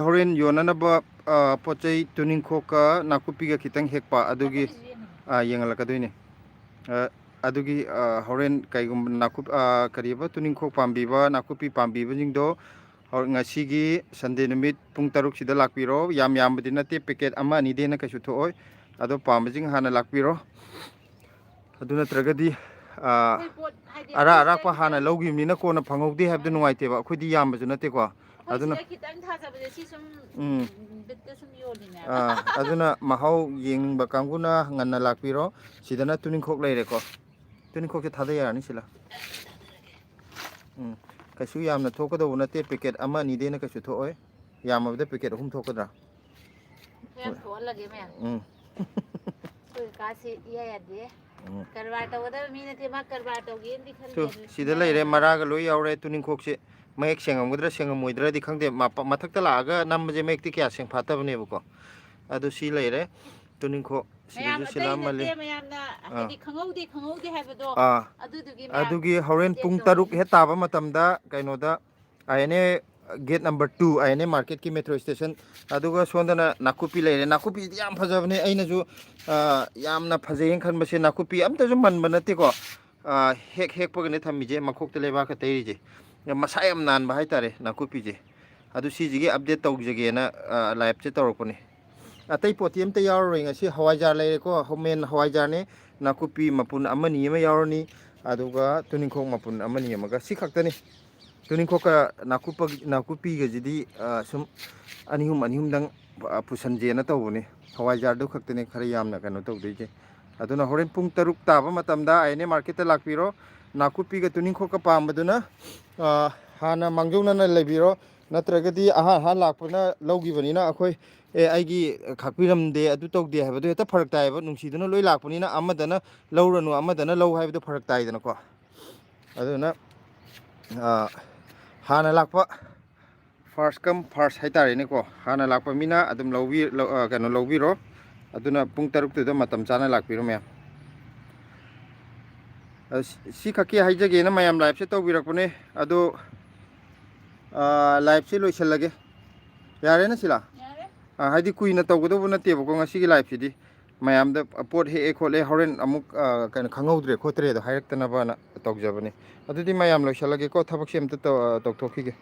Horen yonanaba pochai tuning khoka nakupi ga kitang hekpa adugi yengal kadoine adugi horen kaigum nakup kariba tuning khok pambiba nakupi pambiba jingdo ngasi gi Sunday numit pung taruk sida lakpiro yam yambadi nate packet ama ani dena kaisu thooi ado pambajing hana lakpiro aduna tragadi ara ara pa hana logimnina kona phangogdi habdu nuaiteba akhodi yambaju nate ko aduna aduna mahau yengba kanguna nganna lakpiro sidana tuning khok leire ko tuning khok se thada yarani sila kaisu yamna thokado nate packet ama ni dena kaisu thooi yamabda packet hum thokadra yam tholage me kasi iya ya de karwata wada mine te ma karwata ge ndi khal sida leire maraga loi yaure tuning khok se mayek sengamudra sengamoidra di khangde mathakta laga namje mek ti kya seng phatabne buko adu si leire tuning khok sidu silamale adugi horen pung taruk he taba matamda kainoda aine gate number 2 aine market ki metro station aduga sondana nakupi leire nakupi yam phajabne aina ju yamna phajeng khan base nakupi amta ju man banate ko hek hek pagane thamije makhok te leba ka teiri je masai am nan ba haitare nakupi je adu si jige update tawjage na live che tawrokone atai potiam te yauroi ngasi hawaijar leire ko homen hawaijar ne nakupi mapun amani ma yaurni aduga tuning khok mapun amani amaga si khaktani tuning khok ka nakupi ga jidi sum anihum dang pusan je na tawune hawaijar do khaktani khare yamna kano tawde je aduna horen pung taruk taba matamda aine market ta lakpiro nakupi ga tuning khok ka pambaduna hana mangjona na lebiro natragadi aha lakpana logibani na akhoi aigi khakpiramde adu tawde habadu heta pharak taiba nungsiduna loi lakpani na amadana lawranu amadana law habadu pharak taidana ko aduna hana lakpa first come first haitare ne ko hana lakpa mina adum lawbi kano lawbiro aduna pung taruk tu matam chana lakpiro me si khaki haijage na mayam live se tawbirakpune adu live se loisalage yare na sila haidi kuina tawgado nate bako ngasi gi live sidi mayam da pot he khole horen amuk kan khangawdre khotre da hairak tana bana tawjabani adudi mayam loisalage ko thabak sem ta tawthokige